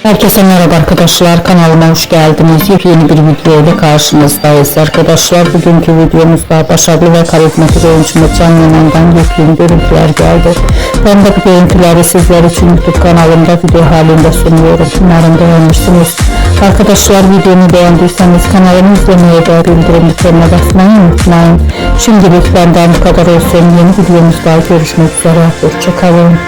Herkese merhaba arkadaşlar, kanalıma hoş geldiniz. Yepyeni bir video ile karşınızdayız arkadaşlar. Bugünkü videomuzda başarılı ve karizmatik oyuncumuz Can Yaman'dan yepyeni görüntüler geldi. Ben de bu görüntüleri sizler için YouTube kanalımda video halinde sunuyorum. Umarım beğenmişsiniz. Arkadaşlar, videomu beğendiyseniz kanalımı izlemeyi ve bildirim butonuna basmayı unutmayın. Şimdilik benden bu kadar olsun. Yeni videomuzda görüşmek üzere. Hoşça kalın.